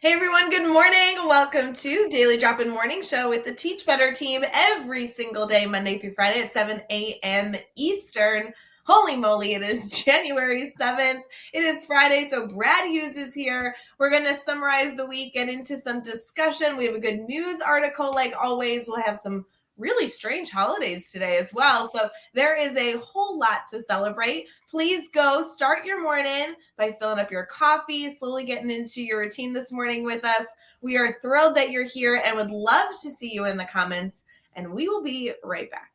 Hey everyone, good morning. Welcome to Daily Drop-In Morning Show with the Teach Better team every single day, Monday through Friday at 7 a.m. Eastern. Holy moly, it is January 7th. It is Friday, so Brad Hughes is here. We're going to summarize the week, get into some discussion. We have a good news article like always. We'll have some really strange holidays today as well. So there is a whole lot to celebrate. Please go start your morning by filling up your coffee, slowly getting into your routine this morning with us. We are thrilled that you're here and would love to see you in the comments. And we will be right back.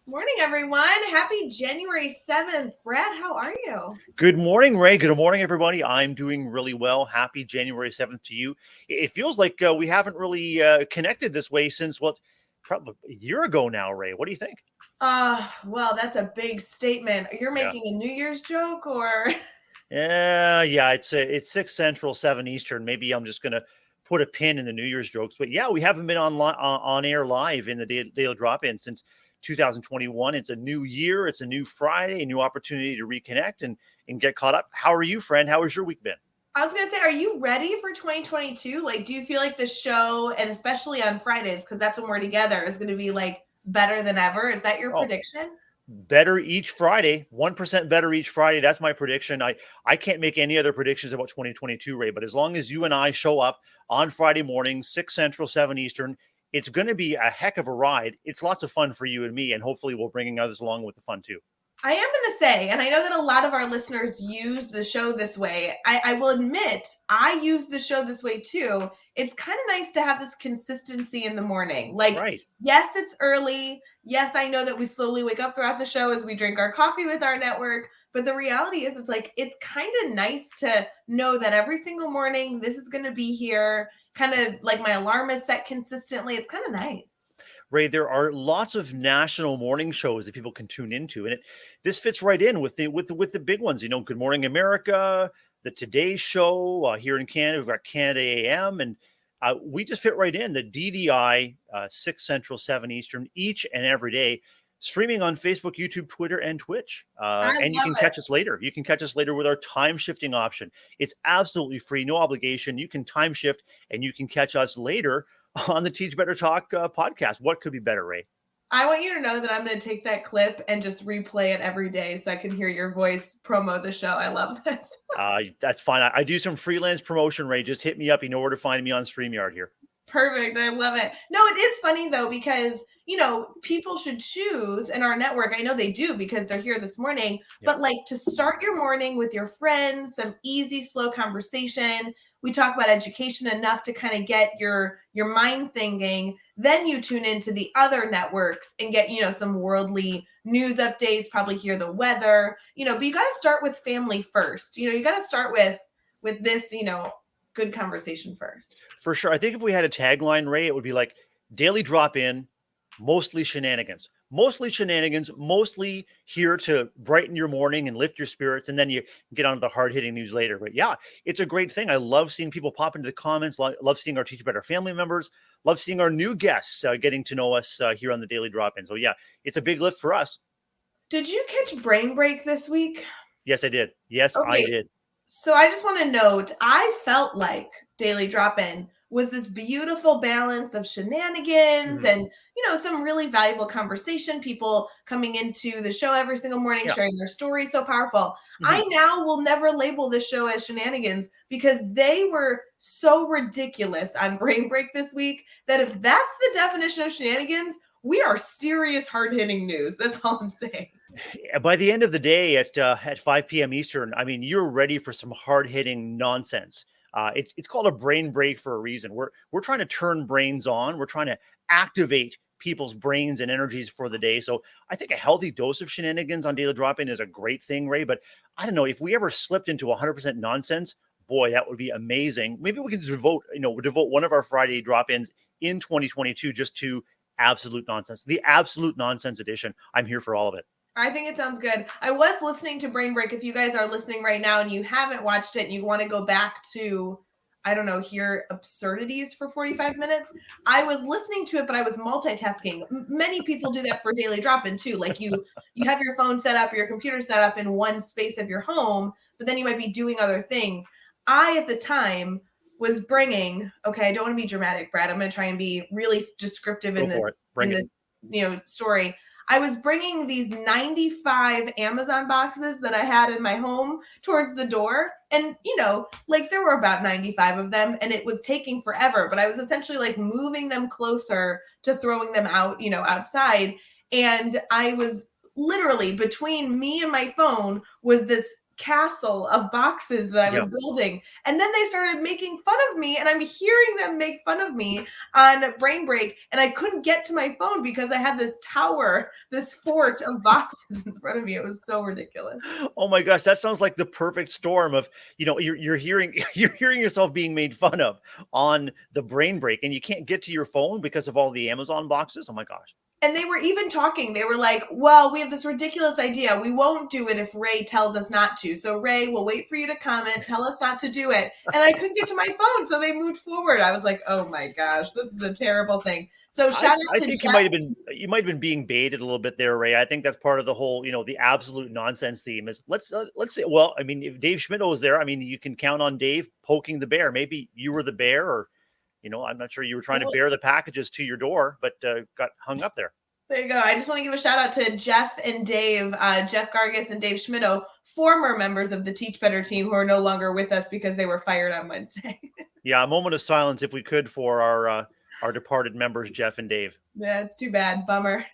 Morning, everyone. Happy January 7th. Brad, how are you? Good morning, Ray. Good morning, everybody. I'm doing really well. Happy January 7th to you. It feels like we haven't really connected this way since, probably a year ago now, Ray. What do you think? Well, that's a big statement. You're making a New Year's joke or? Yeah, it's 6 Central, 7 Eastern. Maybe I'm just going to put a pin in the New Year's jokes. But yeah, we haven't been on air live in the Daily Drop-In since 2021. It's a new year. It's a new Friday, a new opportunity to reconnect and get caught up. How are you, friend? How has your week been? I was going to say, are you ready for 2022? Like, do you feel like the show, and especially on Fridays, because that's when we're together, is going to be like better than ever? Is that your prediction? Better each Friday, 1% better each Friday. That's my prediction. I can't make any other predictions about 2022, Ray, but as long as you and I show up on Friday morning, 6 Central, 7 Eastern, it's going to be a heck of a ride. It's lots of fun for you and me, and hopefully we're bringing others along with the fun too. I am going to say, and I know that a lot of our listeners use the show this way. I will admit, I use the show this way too. It's kind of nice to have this consistency in the morning. Like, right. Yes, it's early. Yes, I know that we slowly wake up throughout the show as we drink our coffee with our network. But the reality is, it's kind of nice to know that every single morning, this is going to be here. Kind of like my alarm is set consistently. It's kind of nice. Ray, there are lots of national morning shows that people can tune into, and this fits right in with the big ones. You know, Good Morning America, the Today Show here in Canada. We've got Canada AM, and we just fit right in. The DDI 6 Central, 7 Eastern, each and every day, streaming on Facebook, YouTube, Twitter, and Twitch. And you can catch us later. You can catch us later with our time shifting option. It's absolutely free, no obligation. You can time shift, and you can catch us later on the Teach Better Talk podcast. What could be better, Ray? I want you to know that I'm going to take that clip and just replay it every day so I can hear your voice promo the show. I love this. That's fine. I do some freelance promotion, Ray. Just hit me up. You know where to find me on StreamYard here. Perfect. I love it. No, it is funny though, because, people should choose in our network. I know they do because they're here this morning, but like to start your morning with your friends, some easy, slow conversation. We talk about education enough to kind of get your mind thinking. Then you tune into the other networks and get, some worldly news updates, probably hear the weather, but you got to start with family first. You got to start with this, good conversation first. For sure. I think if we had a tagline, Ray, it would be like Daily Drop-In, mostly shenanigans. Mostly shenanigans, mostly here to brighten your morning and lift your spirits, and then you get on to the hard-hitting news later. But yeah, it's a great thing. I love seeing people pop into the comments, love seeing our Teach Better family members, love seeing our new guests getting to know us here on the Daily Drop-In. So yeah, it's a big lift for us. Did you catch Brain Break this week? Yes, I did. Yes, okay. I did. So I just want to note, I felt like Daily Drop-In was this beautiful balance of shenanigans and, some really valuable conversation, people coming into the show every single morning, sharing their story. So powerful. I now will never label this show as shenanigans because they were so ridiculous on Brain Break this week that if that's the definition of shenanigans, we are serious, hard-hitting news. That's all I'm saying. By the end of the day at 5 p.m. Eastern, I mean, you're ready for some hard-hitting nonsense. It's called a brain break for a reason. We're trying to turn brains on. We're trying to activate people's brains and energies for the day. So I think a healthy dose of shenanigans on Daily Drop-In is a great thing, Ray. But I don't know if we ever slipped into 100% nonsense. boy, that would be amazing. Maybe we can devote one of our Friday drop-ins in 2022 just to absolute nonsense, the absolute nonsense edition. I'm here for all of it. I think it sounds good. I was listening to Brain Break. If you guys are listening right now and you haven't watched it and you want to go back to, I don't know, hear absurdities for 45 minutes, I was listening to it, but I was multitasking. Many people do that for Daily Drop-In too. Like you have your phone set up, your computer set up in one space of your home, but then you might be doing other things. I, at the time, was bringing, okay, I don't want to be dramatic, Brad. I'm going to try and be really descriptive in this story. I was bringing these 95 Amazon boxes that I had in my home towards the door. And, there were about 95 of them and it was taking forever, but I was essentially like moving them closer to throwing them out, outside. And I was literally, between me and my phone was this castle of boxes that I was building. And then they started making fun of me and I'm hearing them make fun of me on Brain Break. And I couldn't get to my phone because I had this tower, this fort of boxes in front of me. It was so ridiculous. Oh my gosh, that sounds like the perfect storm of, you're hearing yourself being made fun of on the Brain Break and you can't get to your phone because of all the Amazon boxes. Oh my gosh. And they were even talking. They were like, well, we have this ridiculous idea. We won't do it if Ray tells us not to. So Ray, we'll wait for you to comment. Tell us not to do it. And I couldn't get to my phone. So they moved forward. I was like, oh my gosh, this is a terrible thing. So shout out to I think you might have been being baited a little bit there, Ray. I think that's part of the whole, the absolute nonsense theme is let's say, well, I mean, if Dave Schmidt was there, I mean, you can count on Dave poking the bear. Maybe you were the bear or, I'm not sure you were trying to bear the packages to your door, but got hung up there. There you go. I just want to give a shout out to Jeff and Dave, Jeff Gargis and Dave Schmitto, former members of the Teach Better team who are no longer with us because they were fired on Wednesday. Yeah, a moment of silence, if we could, for our departed members, Jeff and Dave. Yeah, it's too bad. Bummer.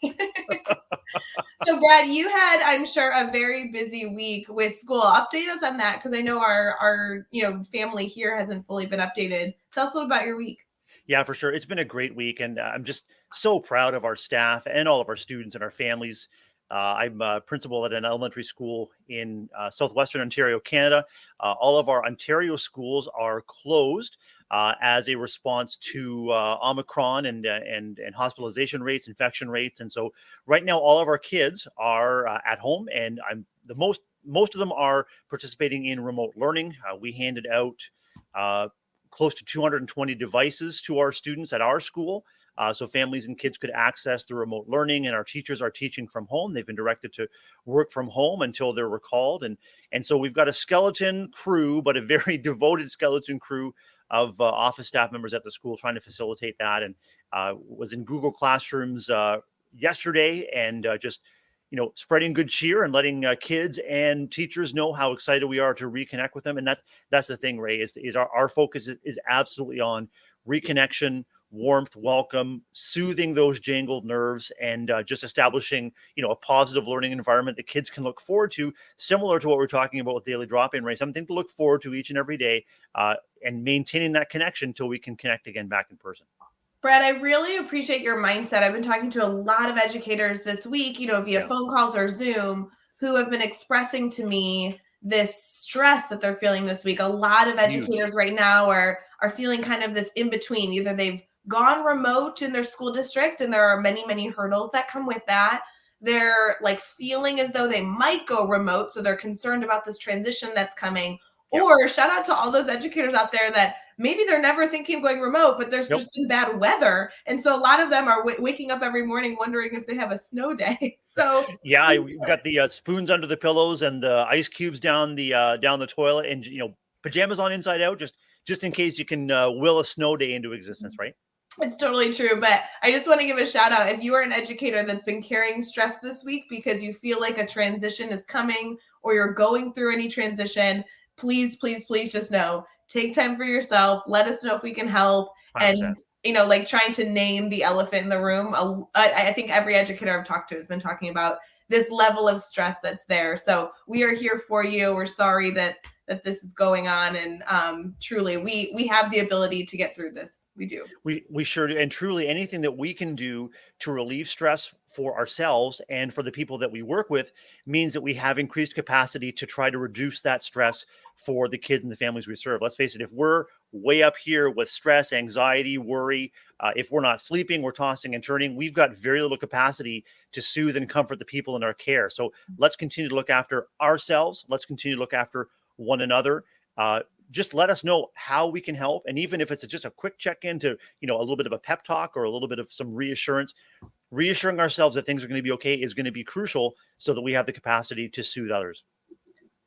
So, Brad, you had, I'm sure, a very busy week with school. Update us on that because I know our family here hasn't fully been updated. Tell us a little about your week. Yeah, for sure. It's been a great week, and I'm just so proud of our staff and all of our students and our families. I'm a principal at an elementary school in southwestern Ontario, Canada. All of our Ontario schools are closed as a response to Omicron and hospitalization rates, infection rates, and so right now all of our kids are at home, and most of them are participating in remote learning. We handed out close to 220 devices to our students at our school. So families and kids could access the remote learning, and our teachers are teaching from home. They've been directed to work from home until they're recalled. And so we've got a skeleton crew, but a very devoted skeleton crew of office staff members at the school trying to facilitate that. And was in Google Classrooms yesterday and just spreading good cheer and letting kids and teachers know how excited we are to reconnect with them. And that's the thing, Ray, is our focus is absolutely on reconnection, warmth, welcome, soothing those jangled nerves, and just establishing, a positive learning environment that kids can look forward to, similar to what we're talking about with Daily Drop-In, Ray, something to look forward to each and every day, and maintaining that connection until we can connect again back in person. Brad, I really appreciate your mindset. I've been talking to a lot of educators this week, via phone calls or Zoom, who have been expressing to me this stress that they're feeling this week. A lot of educators right now are feeling kind of this in between. Either they've gone remote in their school district, and there are many, many hurdles that come with that. They're like feeling as though they might go remote, so they're concerned about this transition that's coming. Yep. Or shout out to all those educators out there that maybe they're never thinking of going remote, but there's just been bad weather. And so a lot of them are waking up every morning wondering if they have a snow day. So yeah, we've got the spoons under the pillows and the ice cubes down the toilet, and pajamas on inside out, just in case you can will a snow day into existence, right? It's totally true. But I just want to give a shout out. If you are an educator that's been carrying stress this week because you feel like a transition is coming or you're going through any transition, please, please, please just know, take time for yourself. Let us know if we can help. 100%. And, trying to name the elephant in the room. I think every educator I've talked to has been talking about this level of stress that's there. So we are here for you. We're sorry that this is going on. And truly, we have the ability to get through this. We do. We sure do. And truly, anything that we can do to relieve stress for ourselves and for the people that we work with means that we have increased capacity to try to reduce that stress for the kids and the families we serve. Let's face it, if we're way up here with stress, anxiety, worry, if we're not sleeping, we're tossing and turning, we've got very little capacity to soothe and comfort the people in our care. So let's continue to look after ourselves. Let's continue to look after one another. Just let us know how we can help. And even if it's just a quick check-in to, a little bit of a pep talk or a little bit of some reassuring ourselves that things are going to be okay is going to be crucial so that we have the capacity to soothe others.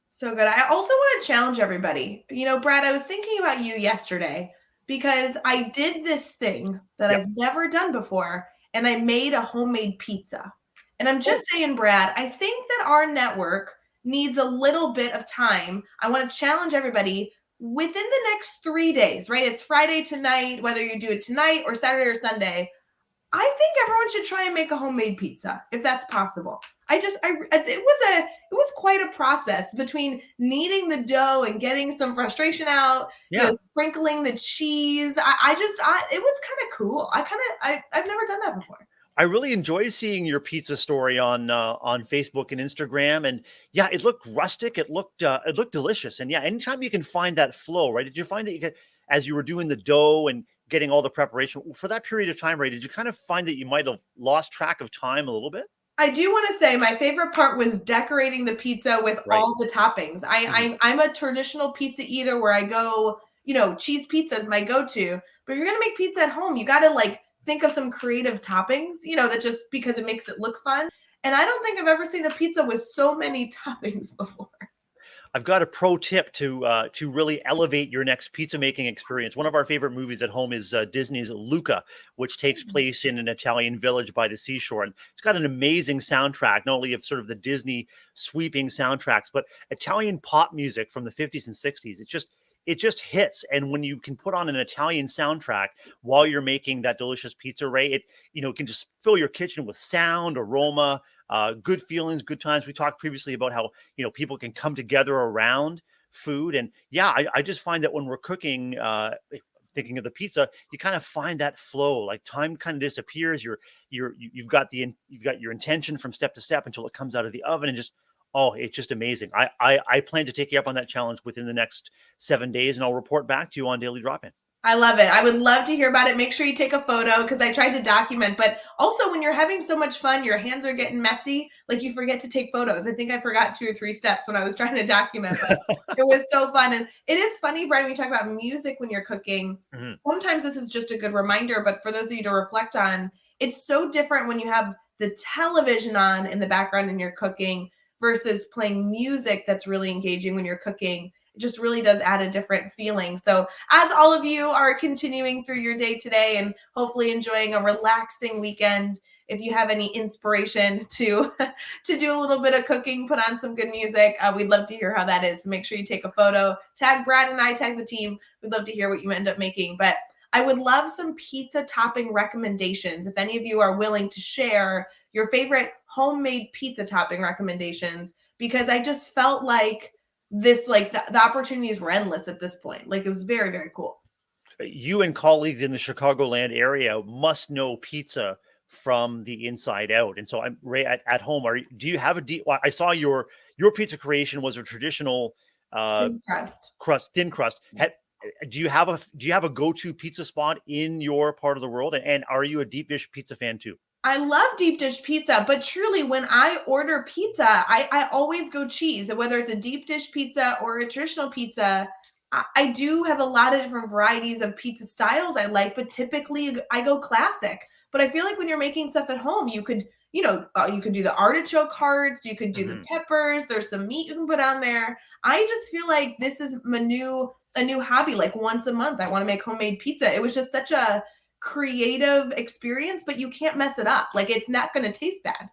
So good. I also want to challenge everybody. Brad, I was thinking about you yesterday because I did this thing that I've never done before, and I made a homemade pizza. And I'm just saying, Brad, I think that our network needs a little bit of time. I want to challenge everybody within the next 3 days, right? It's Friday tonight, whether you do it tonight or Saturday or Sunday. I think everyone should try and make a homemade pizza if that's possible. It was quite a process between kneading the dough and getting some frustration out, sprinkling the cheese. It was kind of cool. I've never done that before. I really enjoy seeing your pizza story on Facebook and Instagram, and it looked rustic. It looked delicious, and anytime you can find that flow, right? Did you find that as you were doing the dough and getting all the preparation for that period of time, right? Did you kind of find that you might have lost track of time a little bit? I do want to say my favorite part was decorating the pizza with all the toppings. I'm a traditional pizza eater where I go, cheese pizza is my go-to. But if you're gonna make pizza at home, you got to think of some creative toppings, that just because it makes it look fun. And I don't think I've ever seen a pizza with so many toppings before. I've got a pro tip to really elevate your next pizza making experience. One of our favorite movies at home is Disney's Luca, which takes place in an Italian village by the seashore. And it's got an amazing soundtrack, not only of sort of the Disney sweeping soundtracks, but Italian pop music from the 50s and 60s. It just hits. And when you can put on an Italian soundtrack while you're making that delicious pizza, Ray, it can just fill your kitchen with sound, aroma, good feelings, good times. We talked previously about how, people can come together around food. And I just find that when we're cooking, thinking of the pizza, you kind of find that flow, like time kind of disappears. You've got your intention from step to step until it comes out of the oven, and just, it's just amazing. I plan to take you up on that challenge within the next 7 days, and I'll report back to you on Daily Drop-In. I love it. I would love to hear about it. Make sure you take a photo because I tried to document, but also when you're having so much fun, your hands are getting messy, you forget to take photos. I think I forgot 2 or 3 steps when I was trying to document, but it was so fun. And it is funny, Brian, when you talk about music when you're cooking, sometimes this is just a good reminder, but for those of you to reflect on, it's so different when you have the television on in the background and you're cooking versus playing music that's really engaging when you're cooking. Just really does add a different feeling. So as all of you are continuing through your day today and hopefully enjoying a relaxing weekend, if you have any inspiration to do a little bit of cooking, put on some good music, we'd love to hear how that is. So make sure you take a photo, tag Brad and I, tag the team. We'd love to hear what you end up making. But I would love some pizza topping recommendations. If any of you are willing to share your favorite homemade pizza topping recommendations, because I just felt like the opportunities were endless at this point. It was very, very cool. You and colleagues in the Chicagoland area must know pizza from the inside out. And so I'm Ray at home. Do you have I saw your pizza creation was a traditional thin crust. Do you have a go-to pizza spot in your part of the world? And are you a deep dish pizza fan too? I love deep dish pizza, but truly when I order pizza, I always go cheese. Whether it's a deep dish pizza or a traditional pizza, I do have a lot of different varieties of pizza styles I like, but typically I go classic. But I feel like when you're making stuff at home, you could, you could do the artichoke hearts, you could do the peppers, there's some meat you can put on there. I just feel like this is a new hobby. Once a month, I want to make homemade pizza. It was just such a creative experience, but you can't mess it up. It's not going to taste bad.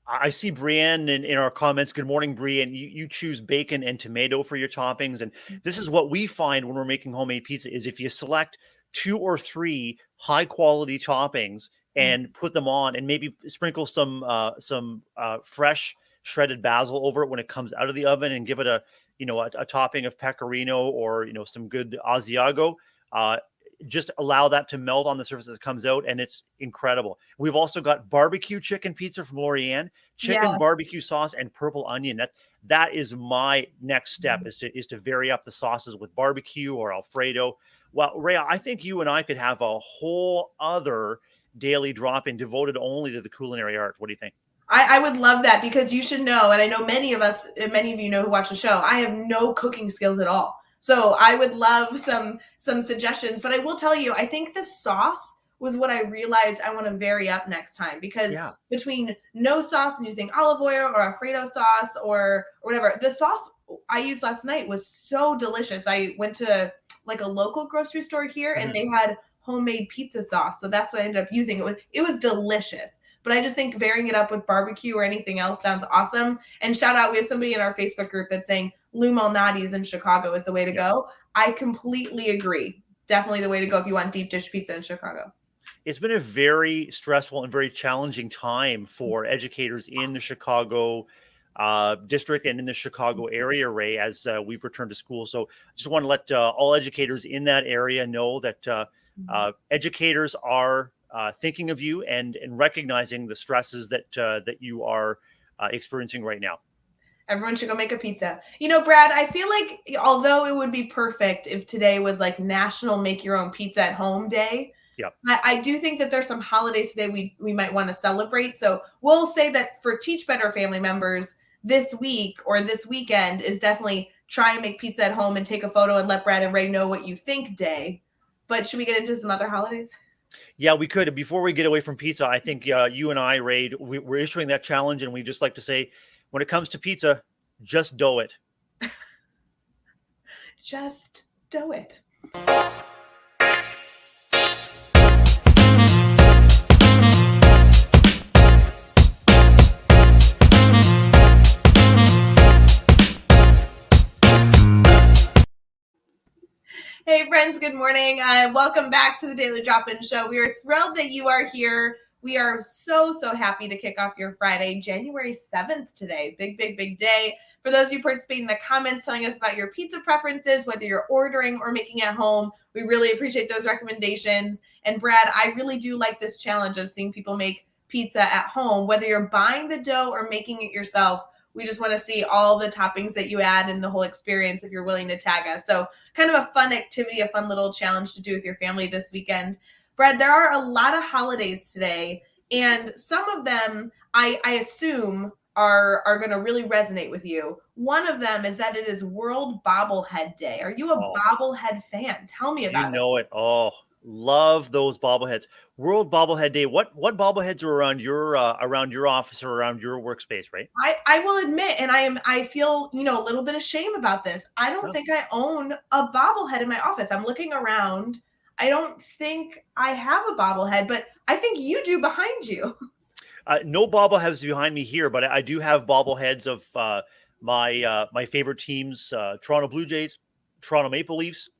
I see Brienne in our comments. Good morning, Brienne. You choose bacon and tomato for your toppings. And this is what we find when we're making homemade pizza is if you select 2 or 3 high quality toppings and put them on and maybe sprinkle some fresh shredded basil over it when it comes out of the oven and give it a topping of pecorino or, some good Asiago. just allow that to melt on the surface as it comes out, and it's incredible. We've also got barbecue chicken pizza from Lorianne, chicken Yes. barbecue sauce and purple onion. That is my next step, is to vary up the sauces with barbecue or Alfredo. Well, Ray, I think you and I could have a whole other daily drop-in devoted only to the culinary arts. What do you think? I would love that, because you should know, and I know many of you know who watch the show, I have no cooking skills at all. So I would love some suggestions. But I will tell you, I think the sauce was what I realized I want to vary up next time, because between no sauce and using olive oil or Alfredo sauce or whatever, the sauce I used last night was so delicious. I went to like a local grocery store here, and they had homemade pizza sauce. So that's what I ended up using. It was delicious. But I just think varying it up with barbecue or anything else sounds awesome. And shout out, we have somebody in our Facebook group that's saying Lou Malnati's in Chicago is the way to go. I completely agree. Definitely the way to go if you want deep dish pizza in Chicago. It's been a very stressful and very challenging time for educators in the Chicago district and in the Chicago area, Ray, as we've returned to school. So I just want to let all educators in that area know that educators are thinking of you and recognizing the stresses that you are experiencing right now. Everyone should go make a pizza. You know, Brad, I feel like although it would be perfect if today was like National Make Your Own Pizza at Home Day, I do think that there's some holidays today we might want to celebrate. So we'll say that for Teach Better family members, this week or this weekend is definitely try and make pizza at home and take a photo and let Brad and Ray know what you think day. But should we get into some other holidays? Yeah, we could. Before we get away from pizza, I think you and I, Ray, we're issuing that challenge, and we just like to say, when it comes to pizza, just dough it. Just dough it. Hey friends, good morning. Welcome back to the Daily Drop-In Show. We are thrilled that you are here. We are so happy to kick off your Friday, January 7th today. Big day. For those of you participating in the comments, telling us about your pizza preferences, whether you're ordering or making at home, we really appreciate those recommendations. And Brad, I really do like this challenge of seeing people make pizza at home, whether you're buying the dough or making it yourself. We just want to see all the toppings that you add and the whole experience if you're willing to tag us. So kind of a fun activity, a fun little challenge to do with your family this weekend. Brad, there are a lot of holidays today, and some of them I assume are going to really resonate with you. One of them is that it is World Bobblehead Day. Are you a bobblehead fan? Tell me about it. You know it. Oh, love those bobbleheads. World Bobblehead Day. What bobbleheads are around your office or around your workspace, right? I will admit, and I feel a little bit of shame about this. I don't think I own a bobblehead in my office. I'm looking around. I don't think I have a bobblehead, but I think you do behind you. No bobbleheads behind me here, but I do have bobbleheads of my favorite teams: Toronto Blue Jays, Toronto Maple Leafs.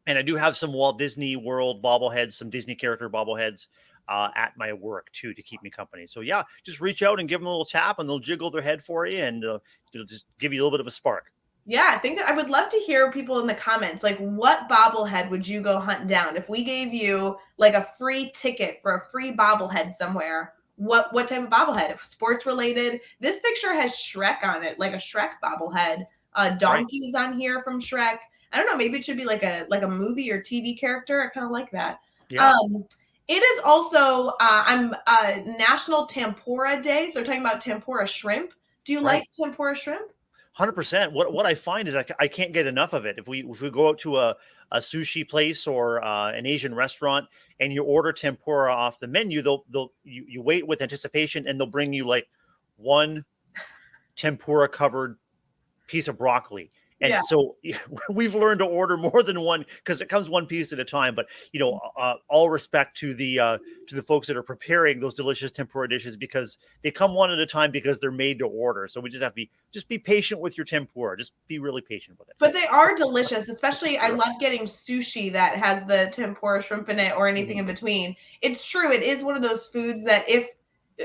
And I do have some Walt Disney World bobbleheads, some Disney character bobbleheads at my work, too, to keep me company. So, yeah, just reach out and give them a little tap, and they'll jiggle their head for you, and it'll just give you a little bit of a spark. Yeah, I think I would love to hear people in the comments, like, what bobblehead would you go hunting down? If we gave you, like, a free ticket for a free bobblehead somewhere, what type of bobblehead? If sports related, this picture has Shrek on it, like a Shrek bobblehead. Donkey's on here from Shrek. I don't know. Maybe it should be like a movie or TV character. I kind of like that. Yeah. It is also National Tempura Day. So we're talking about tempura shrimp. Do you like tempura shrimp? 100%. What I find is I can't get enough of it. If we go out to a sushi place or an Asian restaurant and you order tempura off the menu, you wait with anticipation, and they'll bring you like one tempura covered piece of broccoli. And so we've learned to order more than one because it comes one piece at a time. But, all respect to the folks that are preparing those delicious tempura dishes, because they come one at a time because they're made to order. So we just have to be patient with your tempura. Just be really patient with it. But they are delicious, especially I love getting sushi that has the tempura shrimp in it or anything in between. It's true. It is one of those foods that if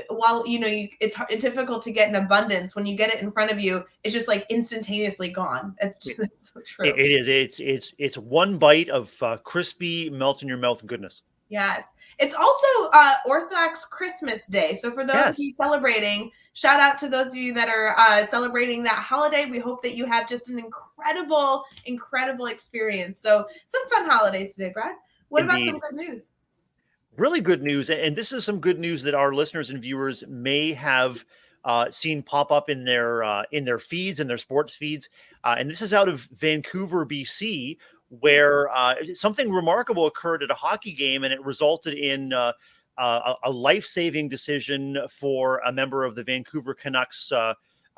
while it's difficult to get in abundance, when you get it in front of you, it's just like instantaneously gone. It's so true. It is. It's one bite of crispy melt in your mouth goodness. Yes. It's also Orthodox Christmas Day. So for those of Yes. you celebrating, shout out to those of you that are celebrating that holiday. We hope that you have just an incredible, incredible experience. So some fun holidays today, Brad. What about Indeed. some good news? Really good news, and this is some good news that our listeners and viewers may have seen pop up in their feeds and their sports feeds. And this is out of Vancouver, BC, where something remarkable occurred at a hockey game, and it resulted in a life-saving decision for a member of the Vancouver Canucks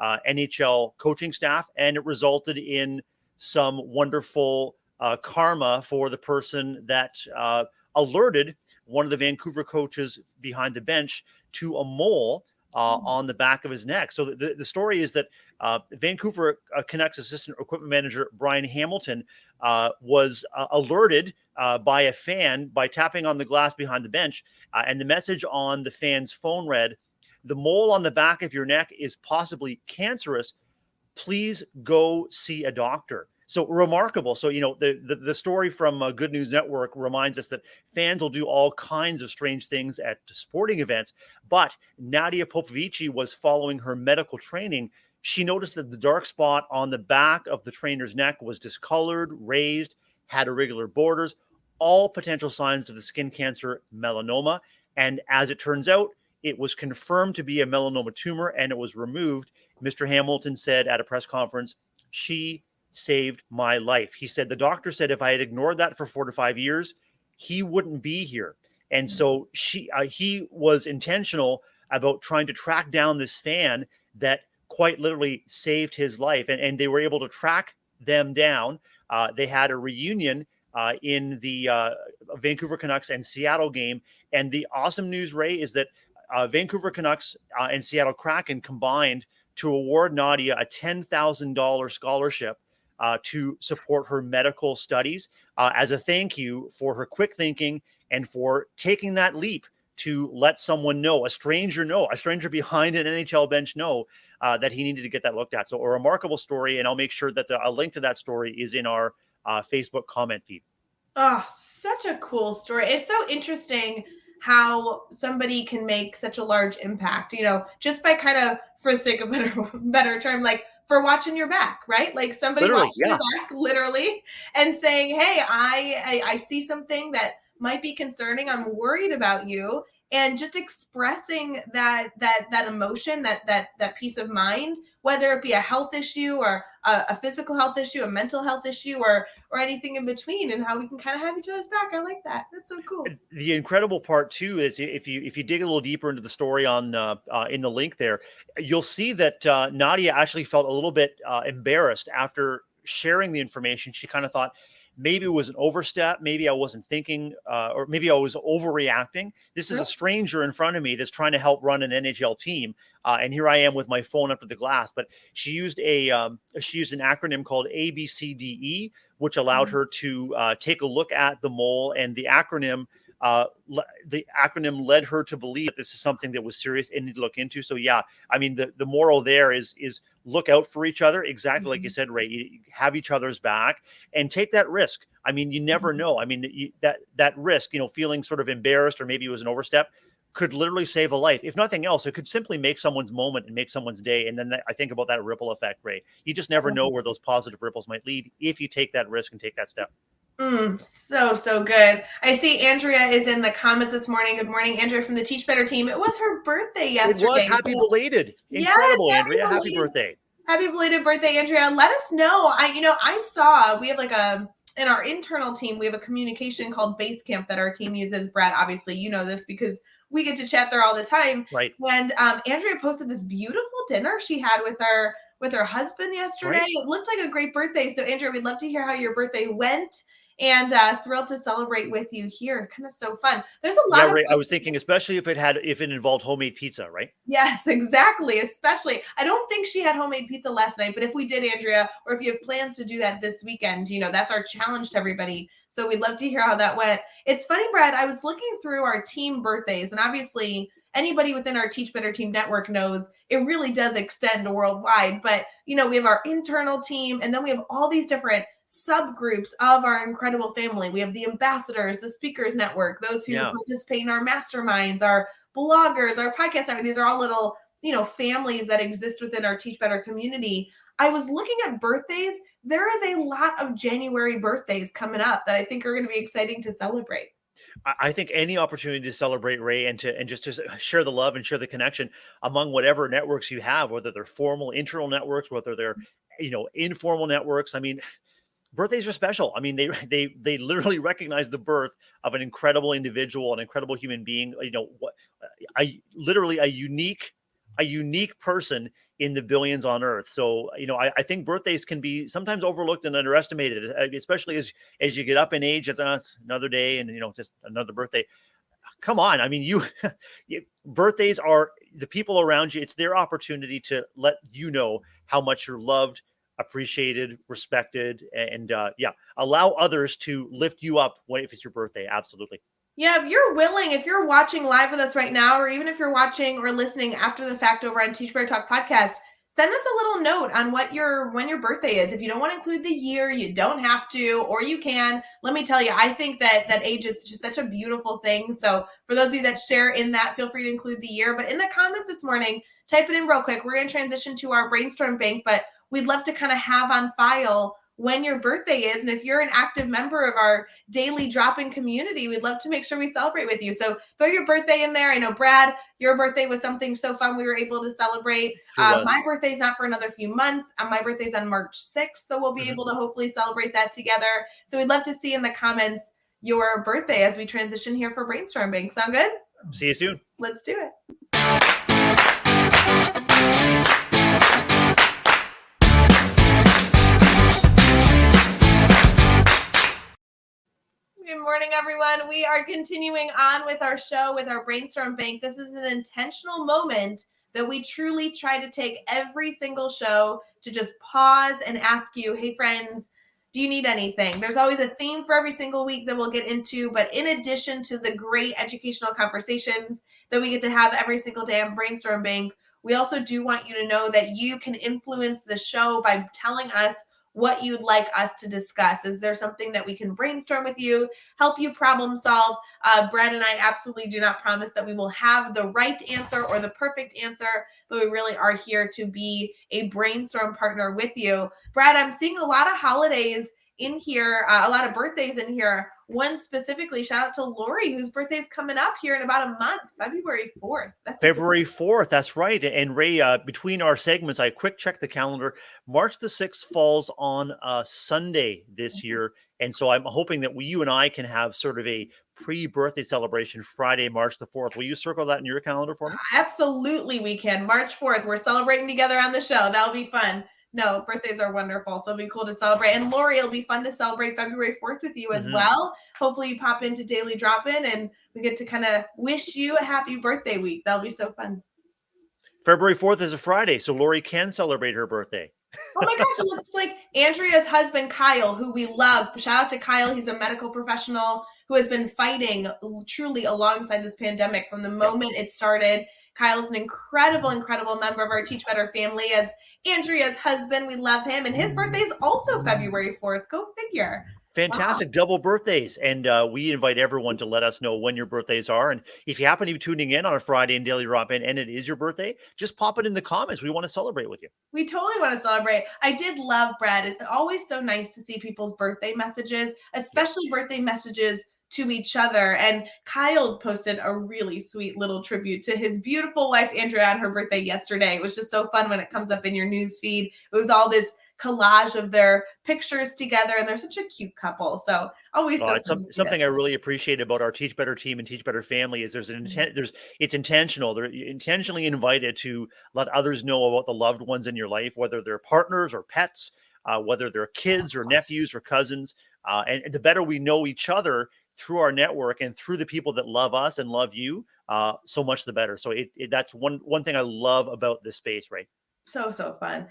NHL coaching staff, and it resulted in some wonderful karma for the person that alerted one of the Vancouver coaches behind the bench to a mole on the back of his neck. So the story is that Vancouver Canucks assistant equipment manager Brian Hamilton was alerted by a fan by tapping on the glass behind the bench. And the message on the fan's phone read, "The mole on the back of your neck is possibly cancerous. Please go see a doctor." So remarkable. So, the story from Good News Network reminds us that fans will do all kinds of strange things at sporting events. But Nadia Popovici was following her medical training. She noticed that the dark spot on the back of the trainer's neck was discolored, raised, had irregular borders, all potential signs of the skin cancer melanoma. And as it turns out, it was confirmed to be a melanoma tumor and it was removed. Mr. Hamilton said at a press conference, "She saved my life." He said, "The doctor said if I had ignored that for 4 to 5 years, he wouldn't be here." And so he was intentional about trying to track down this fan that quite literally saved his life. And they were able to track them down. They had a reunion in the Vancouver Canucks and Seattle game. And the awesome news, Ray, is that Vancouver Canucks and Seattle Kraken combined to award Nadia a $10,000 scholarship to support her medical studies as a thank you for her quick thinking and for taking that leap to let someone know, a stranger behind an NHL bench know that he needed to get that looked at. So a remarkable story, and I'll make sure that a link to that story is in our Facebook comment feed. Oh, such a cool story. It's so interesting how somebody can make such a large impact, just by kind of, for the sake of better term, like for watching your back, right? Like somebody Literally, watching your back, literally, and saying, "Hey, I see something that might be concerning. I'm worried about you." And just expressing that emotion, that peace of mind, whether it be a health issue or a physical health issue, a mental health issue, or anything in between, and how we can kind of have each other's back. I like that. That's so cool. The incredible part too is if you dig a little deeper into the story on in the link there, you'll see that Nadia actually felt a little bit embarrassed after sharing the information. She kind of thought, maybe it was an overstep. Maybe I wasn't thinking, or maybe I was overreacting. This is a stranger in front of me that's trying to help run an NHL team, and here I am with my phone up to the glass. But she used an acronym called ABCDE, which allowed her to take a look at the mole, and the acronym led her to believe that this is something that was serious and need to look into. So yeah, I mean, the moral there is look out for each other. Exactly like you said, Ray, you have each other's back and take that risk. I mean, you never know. I mean, that risk, feeling sort of embarrassed or maybe it was an overstep, could literally save a life. If nothing else, it could simply make someone's moment and make someone's day. And then I think about that ripple effect, Ray. You just never know where those positive ripples might lead if you take that risk and take that step. So good. I see Andrea is in the comments this morning. Good morning, Andrea from the Teach Better team. It was her birthday yesterday. It was. Happy belated. Incredible, yes, Andrea. Happy birthday. Happy belated birthday, Andrea. Let us know. I saw we have in our internal team, we have a communication called Basecamp that our team uses. Brad, obviously, you know this because we get to chat there all the time. Right. And Andrea posted this beautiful dinner she had with her husband yesterday. Right. It looked like a great birthday. So Andrea, we'd love to hear how your birthday went. And thrilled to celebrate with you here. Kind of so fun. There's a lot of I was thinking, especially if it involved homemade pizza, right? Yes, exactly. Especially, I don't think she had homemade pizza last night, but if we did, Andrea, or if you have plans to do that this weekend, that's our challenge to everybody. So we'd love to hear how that went. It's funny, Brad, I was looking through our team birthdays, and obviously anybody within our Teach Better Team network knows it really does extend worldwide. But, we have our internal team, and then we have all these different subgroups of our incredible family. We have the ambassadors, the speakers network, those who participate in our masterminds, our bloggers, our podcast network. These are all little, families that exist within our Teach Better community. I was looking at birthdays. There is a lot of January birthdays coming up that I think are going to be exciting to celebrate. I think any opportunity to celebrate, Ray, and just to share the love and share the connection among whatever networks you have, whether they're formal internal networks, whether they're informal networks. I mean, birthdays are special. I mean, they literally recognize the birth of an incredible individual, an incredible human being. Literally a unique person in the billions on earth. So, I think birthdays can be sometimes overlooked and underestimated, especially as you get up in age. It's another day and, just another birthday. Come on. I mean, birthdays are the people around you. It's their opportunity to let you know how much you're loved, appreciated, respected, and allow others to lift you up if it's your birthday. Absolutely. Yeah, if you're willing, if you're watching live with us right now, or even if you're watching or listening after the fact over on Teach Better Talk podcast, send us a little note on when your birthday is. If you don't want to include the year, you don't have to, or you can. Let me tell you, I think that age is just such a beautiful thing. So for those of you that share in that, feel free to include the year. But in the comments this morning, type it in real quick. We're going to transition to our brainstorm bank, but we'd love to kind of have on file when your birthday is. And if you're an active member of our daily drop-in community, we'd love to make sure we celebrate with you. So throw your birthday in there. I know, Brad, your birthday was something so fun we were able to celebrate. Sure my birthday's not for another few months. My birthday's on March 6th, so we'll be able to hopefully celebrate that together. So we'd love to see in the comments your birthday as we transition here for brainstorming. Sound good? See you soon. Let's do it. Good morning, everyone. We are continuing on with our show, with our brainstorm bank. This is an intentional moment that we truly try to take every single show to just pause and ask you, hey, friends, do you need anything? There's always a theme for every single week that we'll get into. But in addition to the great educational conversations that we get to have every single day on Brainstorm Bank, we also do want you to know that you can influence the show by telling us what you'd like us to discuss. Is there something that we can brainstorm with you, help you problem solve? Brad and I absolutely do not promise that we will have the right answer or the perfect answer, but we really are here to be a brainstorm partner with you. Brad, I'm seeing a lot of holidays in here, a lot of birthdays in here. One specifically, shout out to Lori, whose birthday's coming up here in about a month, February 4th. That's February 4th. That's right. And Ray, between our segments, I quick checked the calendar. March the 6th falls on a Sunday this year. And so I'm hoping that you and I can have sort of a pre-birthday celebration Friday, March the 4th. Will you circle that in your calendar for me? Absolutely, we can. March 4th. We're celebrating together on the show. That'll be fun. No, birthdays are wonderful. So it'll be cool to celebrate. And Lori, it'll be fun to celebrate February 4th with you as well. Hopefully you pop into Daily Drop-In and we get to kind of wish you a happy birthday week. That'll be so fun. February 4th is a Friday, so Lori can celebrate her birthday. Oh my gosh, it looks like Andrea's husband, Kyle, who we love. Shout out to Kyle. He's a medical professional who has been fighting truly alongside this pandemic from the moment it started. Kyle's an incredible member of our Teach Better family. As Andrea's husband, we love him. And his birthday is also February 4th. Go figure. Fantastic. Wow. Double birthdays. And we invite everyone to let us know when your birthdays are. And if you happen to be tuning in on a Friday in Daily Drop-In and it is your birthday, just pop it in the comments. We want to celebrate with you. We totally want to celebrate. I did love, Brad. It's always so nice to see people's birthday messages, especially birthday messages to each other. And Kyle posted a really sweet little tribute to his beautiful wife, Andrea, on her birthday yesterday. It was just so fun when it comes up in your news feed. It was all this collage of their pictures together, and they're such a cute couple. So always something I really appreciate about our Teach Better team and Teach Better family is it's intentional. They're intentionally invited to let others know about the loved ones in your life, whether they're partners or pets, whether they're kids or nephews or cousins. And the better we know each other through our network and through the people that love us and love you, so much the better. So that's one thing I love about this space, right? So fun.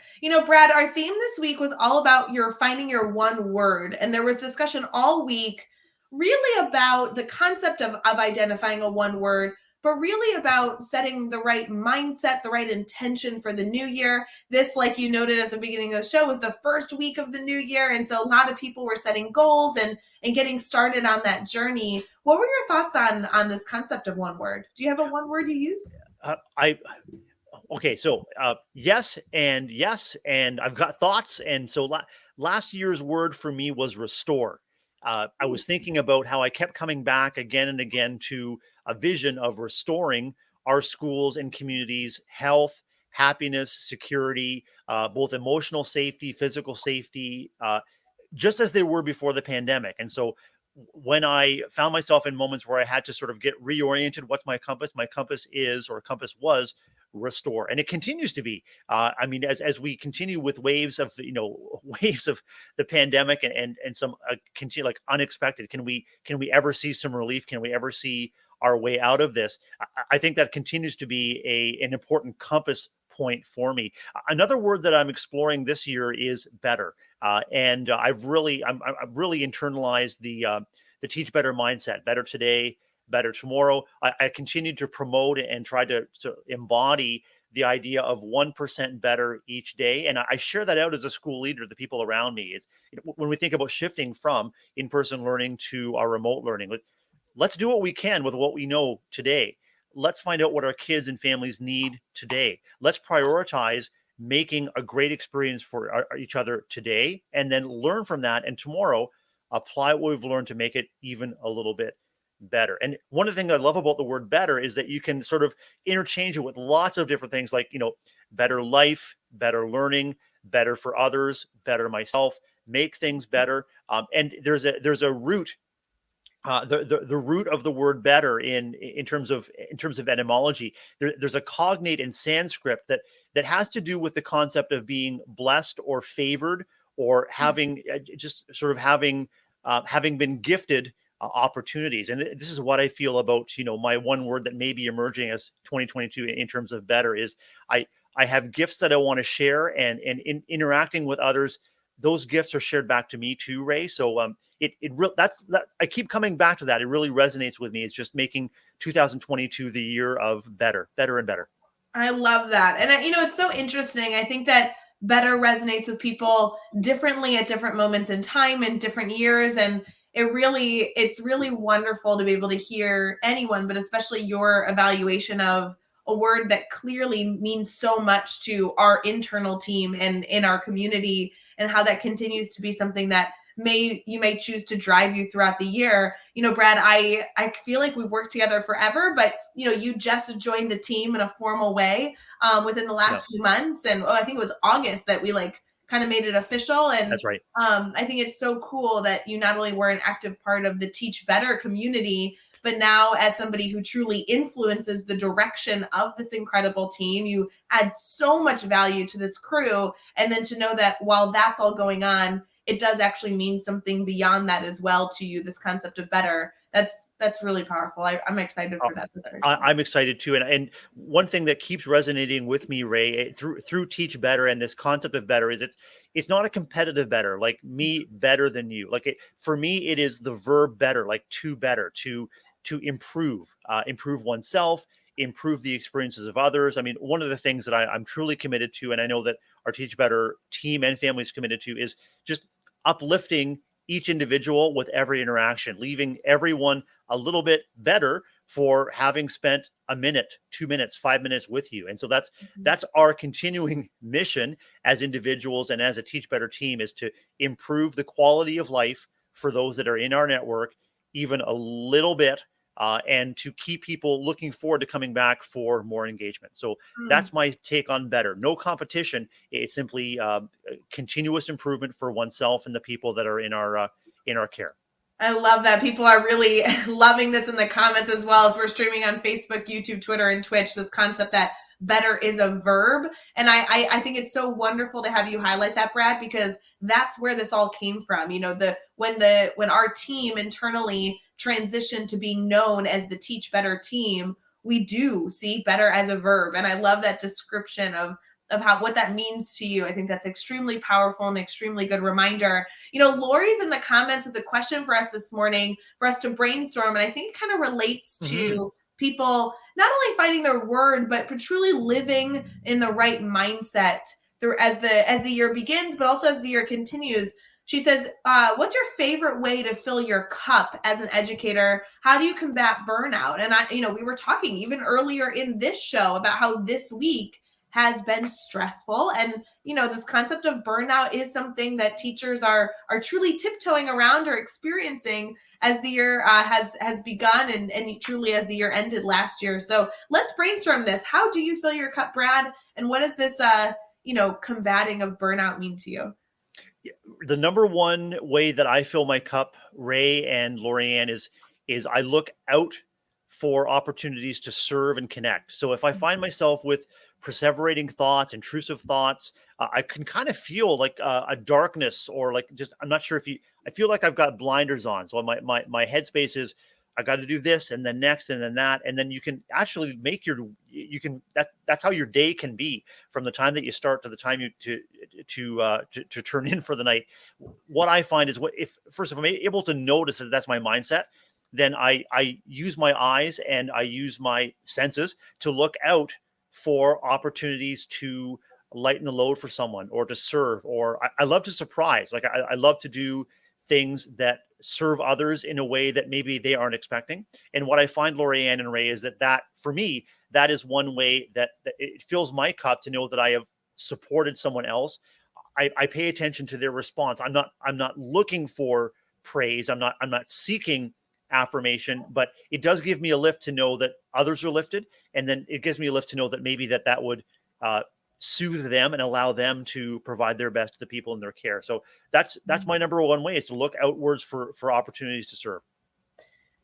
Brad, our theme this week was all about finding your one word. And there was discussion all week really about the concept of identifying a one word, but really about setting the right mindset, the right intention for the new year. This, like you noted at the beginning of the show, was the first week of the new year. And so a lot of people were setting goals and getting started on that journey. What were your thoughts on this concept of one word? Do you have a one word you use? Okay, so yes, and I've got thoughts. And so last year's word for me was restore. I was thinking about how I kept coming back again and again to a vision of restoring our schools and communities' health, happiness, security, both emotional safety, physical safety, just as they were before the pandemic. And so when I found myself in moments where I had to sort of get reoriented, what's my compass? My compass is, or compass was, restore, and it continues to be. I mean, as we continue with waves of waves of the pandemic and some continue like unexpected. Can we ever see some relief? Can we ever see our way out of this? I think that continues to be an important compass point for me. Another word that I'm exploring this year is better, and I've really internalized the teach better mindset. Better today, better tomorrow. I continue to promote and try to embody the idea of 1% better each day. And I share that out as a school leader, the people around me. Is when we think about shifting from in-person learning to our remote learning, let's do what we can with what we know today. Let's find out what our kids and families need today. Let's prioritize making a great experience for each other today, and then learn from that. And tomorrow, apply what we've learned to make it even a little bit better. And one of the things I love about the word better is that you can sort of interchange it with lots of different things, like, better life, better learning, better for others, better myself, make things better. And there's a root, the root of the word better in terms of etymology. There's a cognate in Sanskrit that has to do with the concept of being blessed or favored, or having having been gifted opportunities. And this is what I feel about, my one word that may be emerging as 2022 in terms of better is I have gifts that I want to share, and in interacting with others, those gifts are shared back to me too, Ray. So I keep coming back to that. It really resonates with me. It's just making 2022 the year of better and better. I love that. And it's so interesting. I think that better resonates with people differently at different moments in time and different years. And it's really wonderful to be able to hear anyone, but especially your evaluation of a word that clearly means so much to our internal team and in our community, and how that continues to be something that you may choose to drive you throughout the year. Brad, I feel like we've worked together forever, but you just joined the team in a formal way within the last few months. And I think it was August that we kind of made it official. And that's right. I think it's so cool that you not only were an active part of the Teach Better community, but now as somebody who truly influences the direction of this incredible team, you add so much value to this crew. And then to know that while that's all going on, it does actually mean something beyond that as well to you, this concept of better. That's really powerful. I'm excited for that. I'm excited too. And one thing that keeps resonating with me, Ray, through Teach Better and this concept of better, is it's not a competitive better, like me better than you. For me, it is the verb better, like to better, to improve oneself, improve the experiences of others. I mean, one of the things that I'm truly committed to, and I know that our Teach Better team and families committed to, is just uplifting each individual with every interaction, leaving everyone a little bit better for having spent a minute, 2 minutes, 5 minutes with you. And so that's our continuing mission as individuals and as a Teach Better team, is to improve the quality of life for those that are in our network even a little bit, and to keep people looking forward to coming back for more engagement. So that's my take on better. No competition. It's simply continuous improvement for oneself and the people that are in our care. I love that. People are really loving this in the comments, as well as we're streaming on Facebook, YouTube, Twitter, and Twitch, this concept that better is a verb. And I think it's so wonderful to have you highlight that, Brad, because that's where this all came from. When our team internally transitioned to being known as the Teach Better team, we do see better as a verb. And I love that description of what that means to you. I think that's extremely powerful and extremely good reminder. Lori's in the comments with a question for us this morning for us to brainstorm. And I think it kind of relates to people not only finding their word, but for truly living in the right mindset through as the year begins, but also as the year continues. She says, what's your favorite way to fill your cup as an educator? How do you combat burnout? And we were talking even earlier in this show about how this week has been stressful. And, this concept of burnout is something that teachers are truly tiptoeing around or experiencing as the year has begun and truly as the year ended last year. So let's brainstorm this. How do you fill your cup, Brad? And what does this, combating of burnout mean to you? The number one way that I fill my cup, Ray and Lorianne, is I look out for opportunities to serve and connect. So if I find myself with perseverating thoughts, intrusive thoughts, I can kind of feel like a darkness, or like just, I'm not sure I feel like I've got blinders on. So my headspace is, I got to do this and then next and then that. And then you can actually that's how your day can be from the time that you start to the time to turn in for the night. What I find is, if I'm able to notice that that's my mindset, then I use my eyes and I use my senses to look out for opportunities to lighten the load for someone, or to serve, or I love to surprise. Like I love to do things that serve others in a way that maybe they aren't expecting. And what I find, Lorianne and Ray, is that for me, that is one way that it fills my cup to know that I have supported someone else. I pay attention to their response. I'm not looking for praise. I'm not seeking affirmation, but it does give me a lift to know that others are lifted. And then it gives me a lift to know that maybe that would soothe them and allow them to provide their best to the people in their care. So that's my number one way, is to look outwards for opportunities to serve.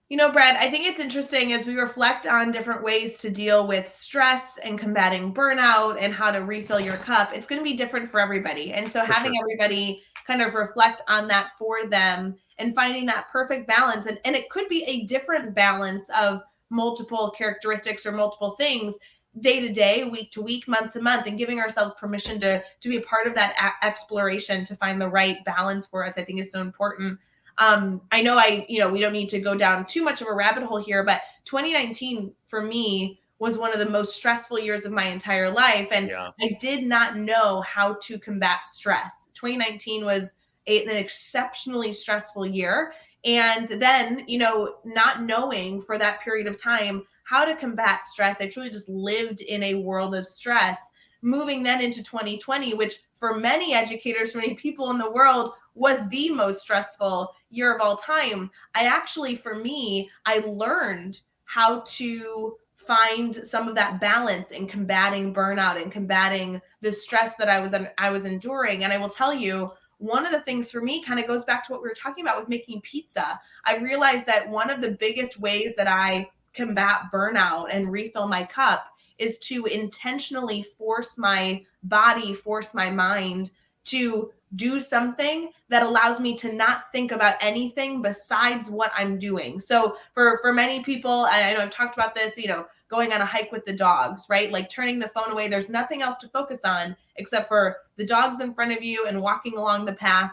Brad, I think it's interesting as we reflect on different ways to deal with stress and combating burnout and how to refill your cup. It's going to be different for everybody. And so having everybody kind of reflect on that for them and finding that perfect balance. And it could be a different balance of multiple characteristics or multiple things, day to day, week to week, month to month, and giving ourselves permission to be a part of that exploration to find the right balance for us, I think is so important. I know we don't need to go down too much of a rabbit hole here, but 2019 for me was one of the most stressful years of my entire life. And I did not know how to combat stress. 2019 was an exceptionally stressful year. And then, not knowing for that period of time how to combat stress, I truly just lived in a world of stress. Moving then into 2020, which for many educators, for many people in the world, was the most stressful year of all time. I learned how to find some of that balance in combating burnout and combating the stress that I was enduring. And I will tell you, one of the things for me kind of goes back to what we were talking about with making pizza. I realized that one of the biggest ways that I combat burnout and refill my cup is to intentionally force my body, force my mind to do something that allows me to not think about anything besides what I'm doing. So for many people, I know I've talked about this, going on a hike with the dogs, right? Like turning the phone away. There's nothing else to focus on except for the dogs in front of you and walking along the path.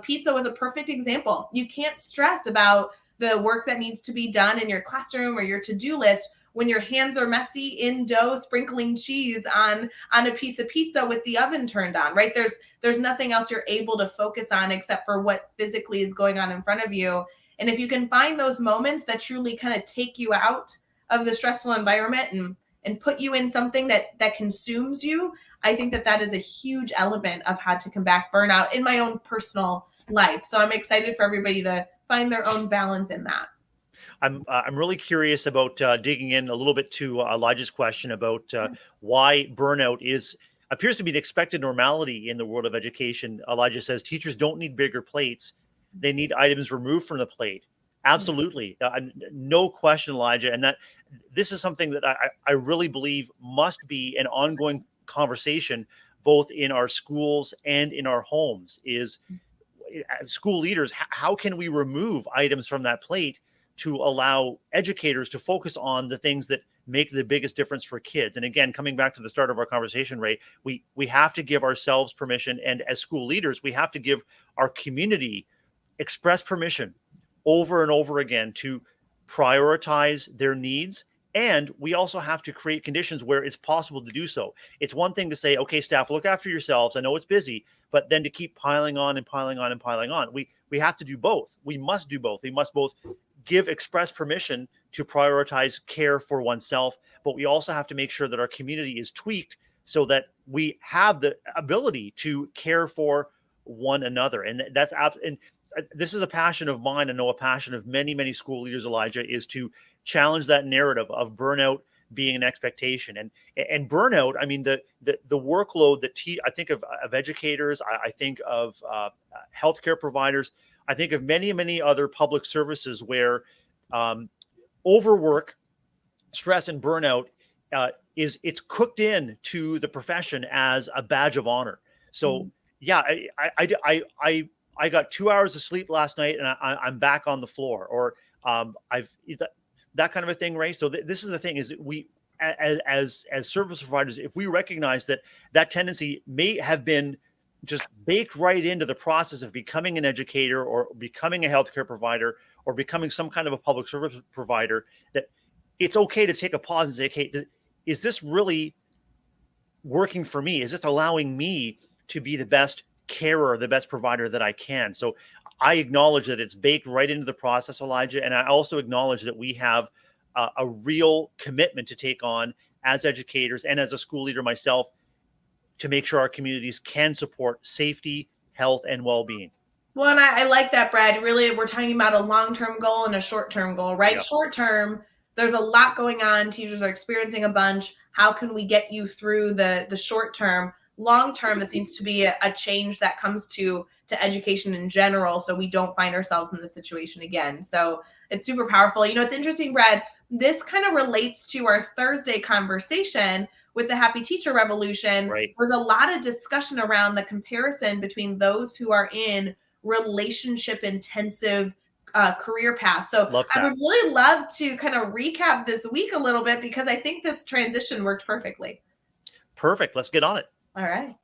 Pizza was a perfect example. You can't stress about the work that needs to be done in your classroom or your to-do list when your hands are messy in dough, sprinkling cheese on a piece of pizza with the oven turned on, right? There's nothing else you're able to focus on except for what physically is going on in front of you. And if you can find those moments that truly kind of take you out of the stressful environment and put you in something that consumes you, I think that is a huge element of how to combat burnout in my own personal life. So I'm excited for everybody to find their own balance in that. I'm really curious about digging in a little bit to Elijah's question about why burnout appears to be an expected normality in the world of education. Elijah says teachers don't need bigger plates; they need items removed from the plate. Absolutely, no question, Elijah. And that this is something that I really believe must be an ongoing conversation, both in our schools and in our homes. Is school leaders, how can we remove items from that plate to allow educators to focus on the things that make the biggest difference for kids? And again, coming back to the start of our conversation, Ray, we have to give ourselves permission. And as school leaders, we have to give our community express permission over and over again to prioritize their needs And we also have to create conditions where it's possible to do so. It's one thing to say, okay, staff, look after yourselves. I know it's busy, but then to keep piling on and piling on and piling on. We have to do both. We must do both. We must both give express permission to prioritize care for oneself, but we also have to make sure that our community is tweaked so that we have the ability to care for one another. And this is a passion of mine. I know a passion of many, many school leaders, Elijah, is to challenge that narrative of burnout being an expectation. And burnout, I mean, the workload that I think of educators, I think of healthcare providers, I think of many, many other public services where overwork, stress, and burnout it's cooked in to the profession as a badge of honor. So yeah, I got 2 hours of sleep last night and I'm back on the floor, or that kind of a thing, Ray. So this is the thing, is that we, as service providers, if we recognize that tendency may have been just baked right into the process of becoming an educator or becoming a healthcare provider or becoming some kind of a public service provider, that it's okay to take a pause and say, okay, is this really working for me? Is this allowing me to be the best carer, the best provider that I can? So I acknowledge that it's baked right into the process, Elijah. And I also acknowledge that we have a real commitment to take on as educators and as a school leader myself to make sure our communities can support safety, health, and well-being. Well, and I like that, Brad. Really, we're talking about a long-term goal and a short-term goal, right? Yep. Short-term, there's a lot going on. Teachers are experiencing a bunch. How can we get you through the short-term? Long-term, it seems to be a change that comes to education in general, so we don't find ourselves in this situation again. So it's super powerful. You know, it's interesting, Brad. This kind of relates to our Thursday conversation with the Happy Teacher Revolution. Right. There's a lot of discussion around the comparison between those who are in relationship intensive career paths. So I would really love to kind of recap this week a little bit, because I think this transition worked perfectly. Perfect. Let's get on it. All right.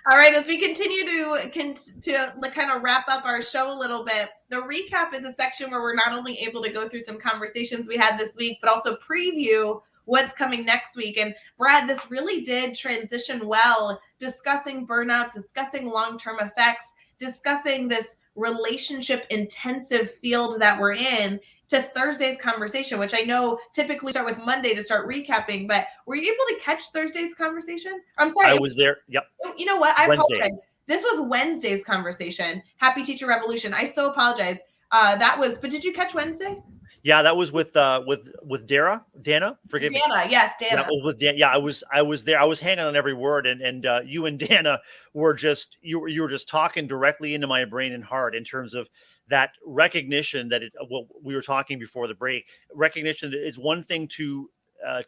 All right, as we continue to kind of wrap up our show a little bit, the recap is a section where we're not only able to go through some conversations we had this week, but also preview what's coming next week. And Brad, this really did transition well, discussing burnout, discussing long-term effects, discussing this relationship intensive field that we're in, to Thursday's conversation, which I know typically start with Monday to start recapping, but were you able to catch Thursday's conversation? I'm sorry. I was there. Yep. You know what? I apologize. This was Wednesday's conversation, Happy Teacher Revolution. I so apologize. But did you catch Wednesday? Yeah, that was with Dana. Forgive me. Dana, yes, Dana. Yeah, I was there. I was hanging on every word, and you and Dana were just you were just talking directly into my brain and heart in terms of that recognition that we were talking before the break. Recognition that it's one thing to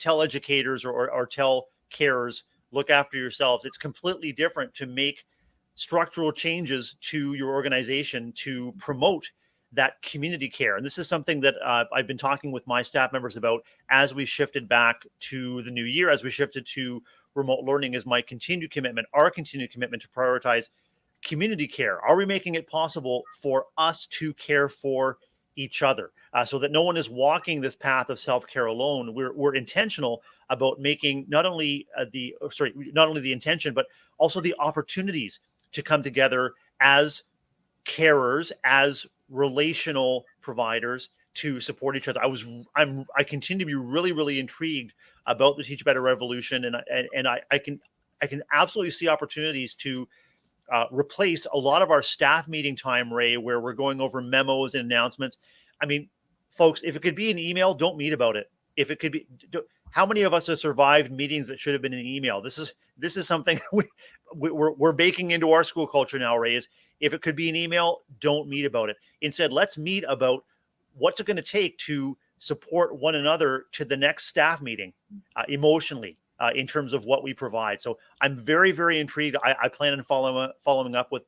tell educators or tell carers, look after yourselves. It's completely different to make structural changes to your organization to promote that community care. And this is something that I've been talking with my staff members about as we shifted back to the new year, as we shifted to remote learning, is our continued commitment to prioritize community care. Are we making it possible for us to care for each other so that no one is walking this path of self-care alone? We're intentional about making not only the intention, but also the opportunities to come together as carers, as relational providers to support each other. I continue to be really, really intrigued about the Teach Better Revolution, and I can absolutely see opportunities to replace a lot of our staff meeting time, Ray, where we're going over memos and announcements. I mean, folks, if it could be an email, don't meet about it. If it could be, how many of us have survived meetings that should have been an email? This is something we're baking into our school culture now, Ray. Is if it could be an email, don't meet about it. Instead, let's meet about what's it going to take to support one another to the next staff meeting emotionally. In terms of what we provide. So I'm very, very intrigued. I plan on following up with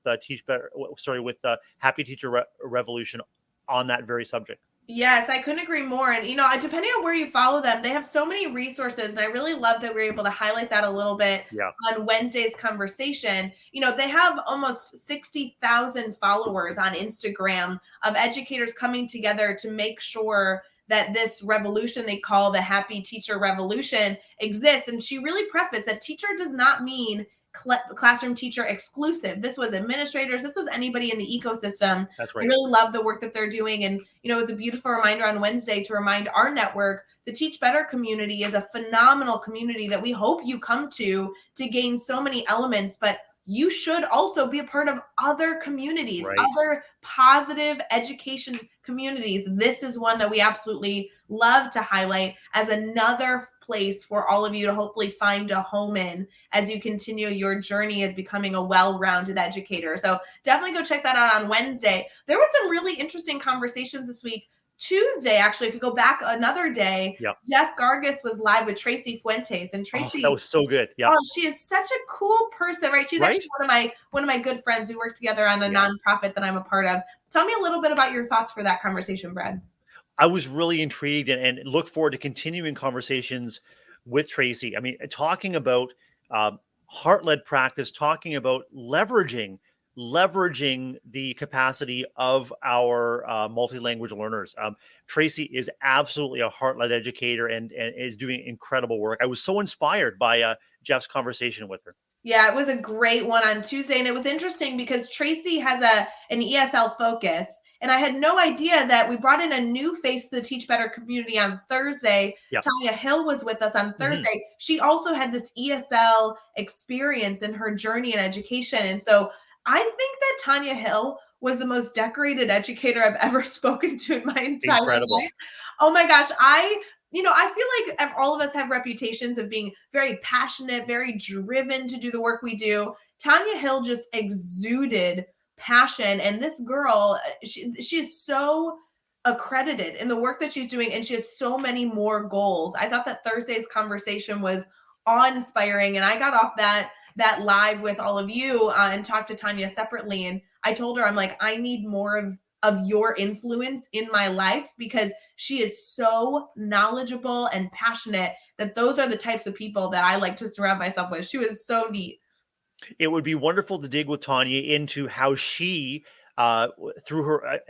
Happy Teacher Revolution on that very subject. Yes, I couldn't agree more. And, depending on where you follow them, they have so many resources. And I really love that we're able to highlight that a little bit Yeah, on Wednesday's conversation. They have almost 60,000 followers on Instagram of educators coming together to make sure that this revolution they call the Happy Teacher Revolution exists. And she really prefaced that teacher does not mean classroom teacher exclusive. This was administrators, this was anybody in the ecosystem. that's I right. really love the work that they're doing. And, it was a beautiful reminder on Wednesday to remind our network the Teach Better community is a phenomenal community that we hope you come to gain so many elements. But you should also be a part of other communities, Right. other positive education communities. This is one that we absolutely love to highlight as another place for all of you to hopefully find a home in as you continue your journey as becoming a well-rounded educator. So definitely go check that out on Wednesday. There were some really interesting conversations this week. Tuesday, actually, if you go back another day, Yeah. Jeff Gargas was live with Tracy Fuentes, and Oh, Tracy, that was so good. Yeah. oh, she is such a cool person, right? She's Right. actually one of my good friends. We work together on a Yeah. nonprofit that I'm a part of. Tell me a little bit about your thoughts for that conversation, Brad. I was really intrigued and look forward to continuing conversations with Tracy. I mean, talking about heart-led practice, talking about leveraging the capacity of our multi-language learners. Tracy is absolutely a heart-led educator and is doing incredible work. I was so inspired by Jeff's conversation with her. Yeah, it was a great one on Tuesday. And it was interesting because Tracy has an ESL focus. And I had no idea that we brought in a new face to the Teach Better community on Thursday. Yep. Tanya Hill was with us on Thursday. Mm-hmm. She also had this ESL experience in her journey in education. And so I think that Tanya Hill was the most decorated educator I've ever spoken to in my entire Incredible. life. Oh my gosh. I feel like all of us have reputations of being very passionate, very driven to do the work we do. Tanya Hill just exuded passion. And this girl, she is so accredited in the work that she's doing, and she has so many more goals. I thought that Thursday's conversation was awe-inspiring, and I got off that live with all of you and talked to Tanya separately. And I told her, I'm like, I need more of your influence in my life, because she is so knowledgeable and passionate that those are the types of people that I like to surround myself with. She was so neat. It would be wonderful to dig with Tanya into how she, through her,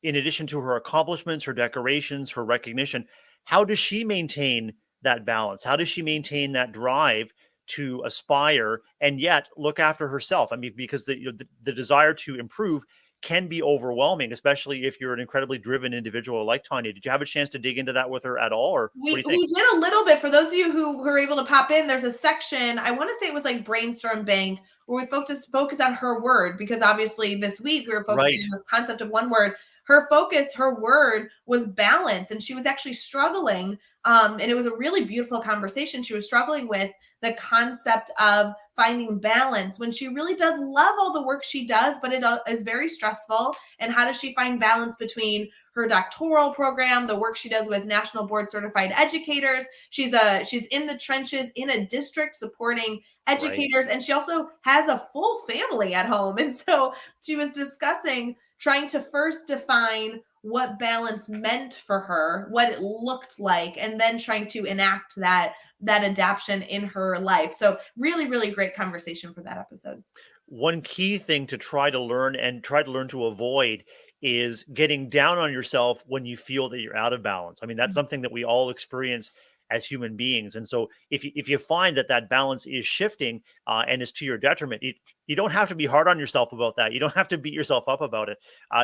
in addition to her accomplishments, her decorations, her recognition, how does she maintain that balance? How does she maintain that drive to aspire and yet look after herself? I mean, because the desire to improve can be overwhelming, especially if you're an incredibly driven individual like Tanya. Did you have a chance to dig into that with her at all, or what do you think? We did a little bit. For those of you who are able to pop in, there's a section, I want to say it was like Brainstorm Bank, where we focus on her word, because obviously this week we were focusing on this concept of one word. Her focus, her word was balance, and she was actually struggling. And it was a really beautiful conversation. She was struggling with the concept of finding balance when she really does love all the work she does, but it is very stressful. And how does she find balance between her doctoral program, the work she does with National Board Certified Educators? She's in the trenches in a district supporting educators, and she also has a full family at home. And so she was discussing trying to first define what balance meant for her, what it looked like, and then trying to enact that adaptation in her life. So really, really great conversation for that episode. One key thing to try to learn to avoid is getting down on yourself when you feel that you're out of balance. I mean, that's something that we all experience as human beings. And so if you find that balance is shifting and is to your detriment, you don't have to be hard on yourself about that. You don't have to beat yourself up about it.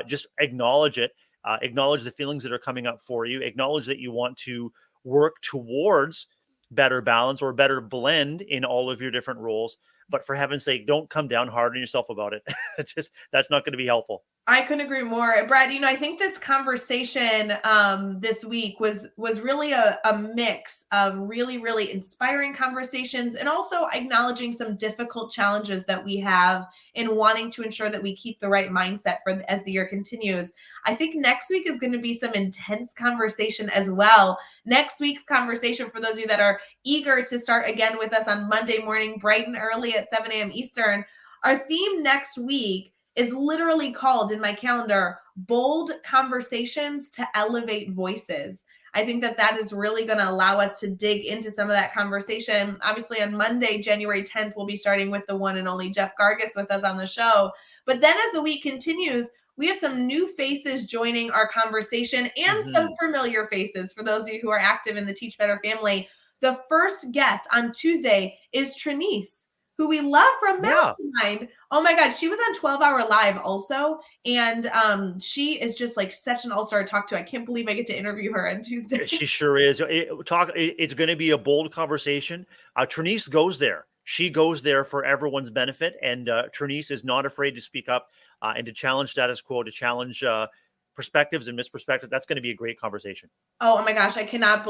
Just acknowledge it. Acknowledge the feelings that are coming up for you. Acknowledge that you want to work towards better balance or better blend in all of your different roles. But for heaven's sake, don't come down hard on yourself about it. That's not going to be helpful. I couldn't agree more. Brad, I think this conversation this week was really a mix of really, really inspiring conversations, and also acknowledging some difficult challenges that we have in wanting to ensure that we keep the right mindset for as the year continues. I think next week is going to be some intense conversation as well. Next week's conversation, for those of you that are eager to start again with us on Monday morning, bright and early at 7 a.m. Eastern, our theme next week is literally called in my calendar, bold conversations to elevate voices. I think that is really going to allow us to dig into some of that conversation. Obviously, on Monday, January 10th, we'll be starting with the one and only Jeff Gargas with us on the show. But then as the week continues, we have some new faces joining our conversation and some familiar faces for those of you who are active in the Teach Better family. The first guest on Tuesday is Trinice, who we love from Mastermind. Oh my God, she was on 12 Hour Live also. And she is just like such an all-star to talk to. I can't believe I get to interview her on Tuesday. She sure is. It's going to be a bold conversation. Trinice goes there. She goes there for everyone's benefit. And Trinice is not afraid to speak up and to challenge status quo, to challenge perspectives and misperspectives. That's going to be a great conversation. Oh my gosh, I cannot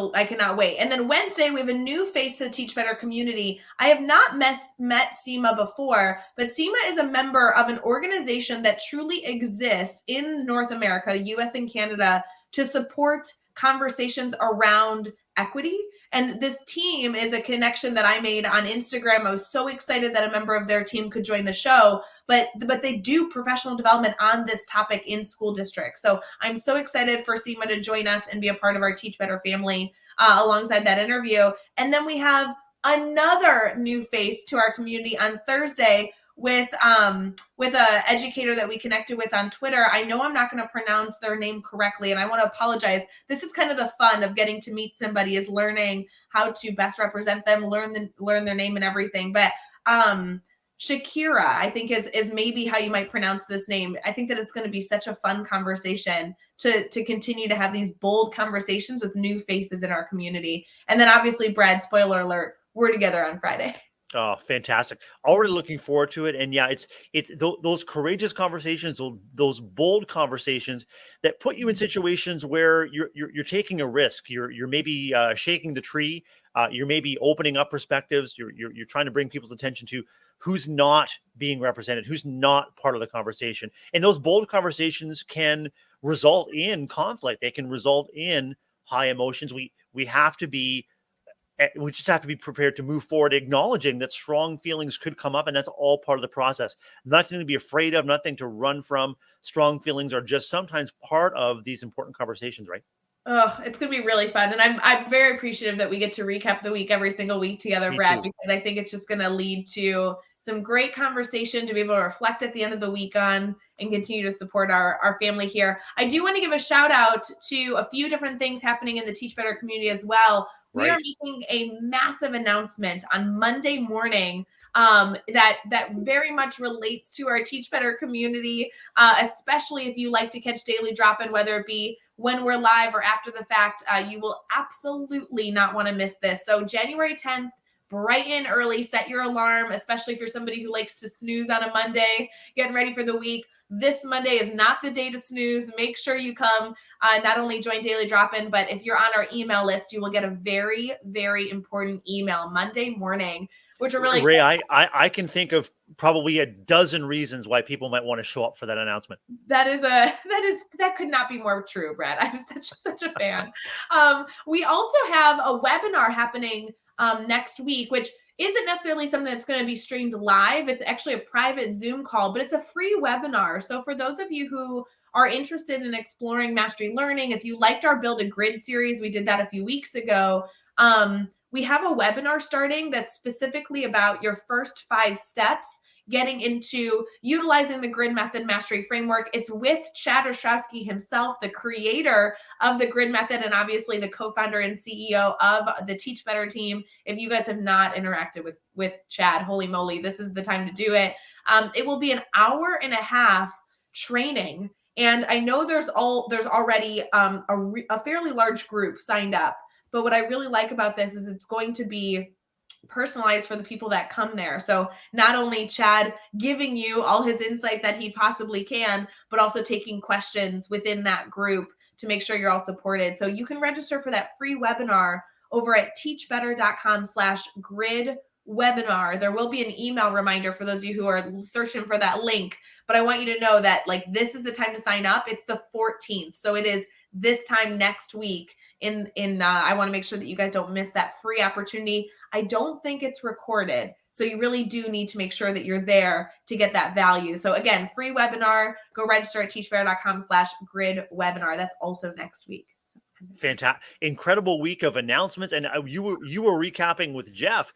wait. And then Wednesday, we have a new face to the Teach Better community. I have not met Seema before, but Seema is a member of an organization that truly exists in North America, US and Canada, to support conversations around equity. And this team is a connection that I made on Instagram. I was so excited that a member of their team could join the show, but they do professional development on this topic in school districts. So I'm so excited for Seema to join us and be a part of our Teach Better family alongside that interview. And then we have another new face to our community on Thursday with a educator that we connected with on Twitter. I know I'm not going to pronounce their name correctly, and I want to apologize. This is kind of the fun of getting to meet somebody, is learning how to best represent them, learn their name and everything. But Shakira, I think is maybe how you might pronounce this name. I think that it's going to be such a fun conversation to continue to have these bold conversations with new faces in our community. And then obviously, Brad, spoiler alert, we're together on Friday. Oh, fantastic. Already looking forward to it. And yeah, it's those courageous conversations, those bold conversations that put you in situations where you're taking a risk. You're maybe shaking the tree. You're maybe opening up perspectives. You're trying to bring people's attention to who's not being represented, who's not part of the conversation. And those bold conversations can result in conflict. They can result in high emotions. We just have to be prepared to move forward, acknowledging that strong feelings could come up, and that's all part of the process. Nothing to be afraid of, nothing to run from. Strong feelings are just sometimes part of these important conversations, right? Oh, it's going to be really fun. And I'm very appreciative that we get to recap the week every single week together, Brad, because I think it's just going to lead to some great conversation to be able to reflect at the end of the week on and continue to support our family here. I do want to give a shout out to a few different things happening in the Teach Better community as well. We are making a massive announcement on Monday morning that very much relates to our Teach Better community, especially if you like to catch Daily Drop-In, whether it be when we're live or after the fact. You will absolutely not want to miss this. So January 10th, bright and early, set your alarm, especially if you're somebody who likes to snooze on a Monday, getting ready for the week. This Monday is not the day to snooze. Make sure you come, not only join Daily Drop-In, but if you're on our email list, you will get a very, very important email Monday morning, which are really Ray, I can think of probably a dozen reasons why people might want to show up for that announcement. That could not be more true, Brad. I'm such a fan. We also have a webinar happening next week, which isn't necessarily something that's going to be streamed live. It's actually a private Zoom call, but it's a free webinar. So for those of you who are interested in exploring mastery learning, if you liked our Build a Grid series, we did that a few weeks ago. We have a webinar starting that's specifically about your first 5 steps, getting into utilizing the Grid Method Mastery Framework. It's with Chad Ostrowski himself, the creator of the Grid Method, and obviously the co-founder and CEO of the Teach Better team. If you guys have not interacted with Chad, holy moly, this is the time to do it. It will be an hour and a half training. And I know there's already a fairly large group signed up. But what I really like about this is it's going to be personalized for the people that come there. So not only Chad giving you all his insight that he possibly can, but also taking questions within that group to make sure you're all supported. So you can register for that free webinar over at teachbetter.com/grid webinar. There will be an email reminder for those of you who are searching for that link, but I want you to know that this is the time to sign up. It's the 14th. So it is this time next week. I want to make sure that you guys don't miss that free opportunity. I don't think it's recorded. So you really do need to make sure that you're there to get that value. So again, free webinar, go register at teachbetter.com/grid webinar. That's also next week. So fantastic, incredible week of announcements. And you were recapping with Jeff,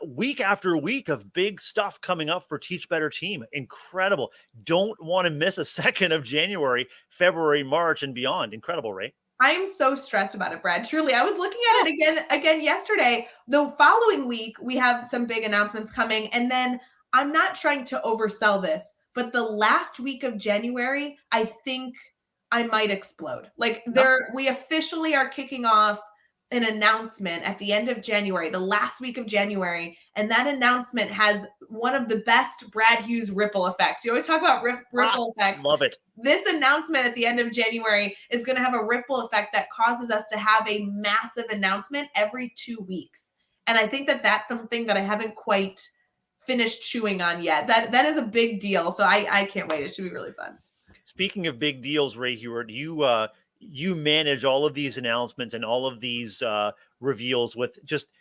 week after week of big stuff coming up for Teach Better team. Incredible. Don't want to miss a second of January, February, March, and beyond. Incredible, right? I'm so stressed about it, Brad. Truly, I was looking at it again yesterday. The following week, we have some big announcements coming. And then I'm not trying to oversell this, but the last week of January, I think I might explode. Like we officially are kicking off an announcement at the end of January, the last week of January. And that announcement has one of the best Brad Hughes ripple effects. You always talk about ripple effects. Love it. This announcement at the end of January is going to have a ripple effect that causes us to have a massive announcement every 2 weeks. And I think that that's something that I haven't quite finished chewing on yet. That is a big deal. So I can't wait. It should be really fun. Speaking of big deals, Ray Heward, you manage all of these announcements and all of these reveals with just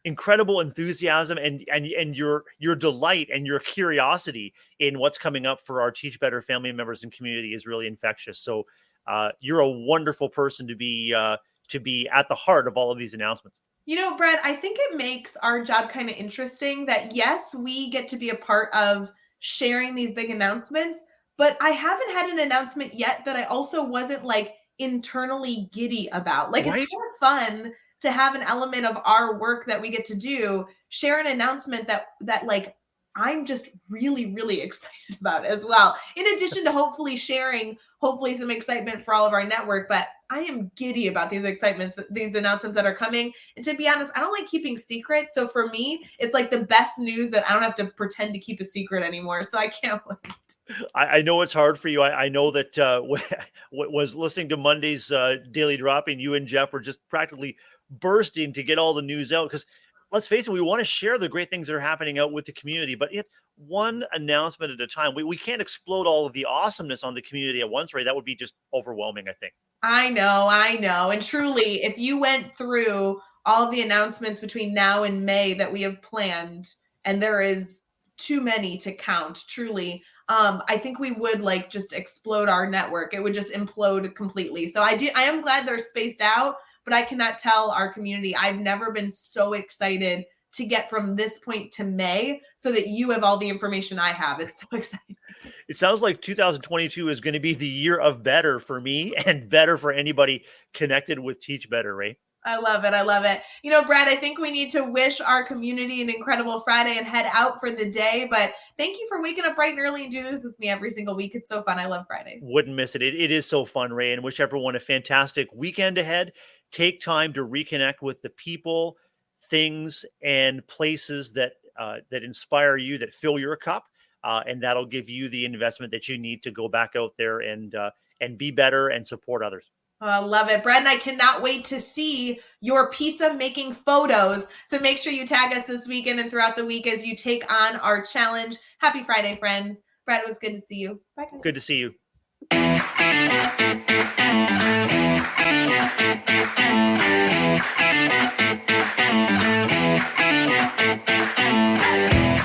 incredible enthusiasm and your delight and your curiosity in what's coming up for our Teach Better family members and community is really infectious. So you're a wonderful person to be at the heart of all of these announcements. You know, Brad, I think it makes our job kind of interesting that yes, we get to be a part of sharing these big announcements, but I haven't had an announcement yet that I also wasn't like internally giddy about. Like It's kind of fun to have an element of our work that we get to do, share an announcement that like I'm just really, really excited about as well. In addition to hopefully sharing some excitement for all of our network, but I am giddy about these announcements that are coming. And to be honest, I don't like keeping secrets. So for me, it's like the best news that I don't have to pretend to keep a secret anymore. So I can't wait. I know it's hard for you. I know that was listening to Monday's Daily Drop-In, you and Jeff were just practically bursting to get all the news out because let's face it, we want to share the great things that are happening out with the community, but one announcement at a time. We can't explode all of the awesomeness on the community at once, right? That would be just overwhelming, I think. I know. And truly, if you went through all the announcements between now and May that we have planned, and there is too many to count, truly, I think we would like just explode our network. It would just implode completely. So I am glad they're spaced out, but I cannot tell our community. I've never been so excited to get from this point to May so that you have all the information I have. It's so exciting. It sounds like 2022 is going to be the year of better for me and better for anybody connected with Teach Better, right? I love it. You know, Brad, I think we need to wish our community an incredible Friday and head out for the day. But thank you for waking up bright and early and do this with me every single week. It's so fun. I love Fridays. Wouldn't miss it. It is so fun, Ray, and wish everyone a fantastic weekend ahead. Take time to reconnect with the people, things, and places that inspire you, that fill your cup, and that'll give you the investment that you need to go back out there and be better and support others. I love it. Brad and I cannot wait to see your pizza making photos. So make sure you tag us this weekend and throughout the week as you take on our challenge. Happy Friday, friends. Brad, it was good to see you. Bye, guys. Good to see you.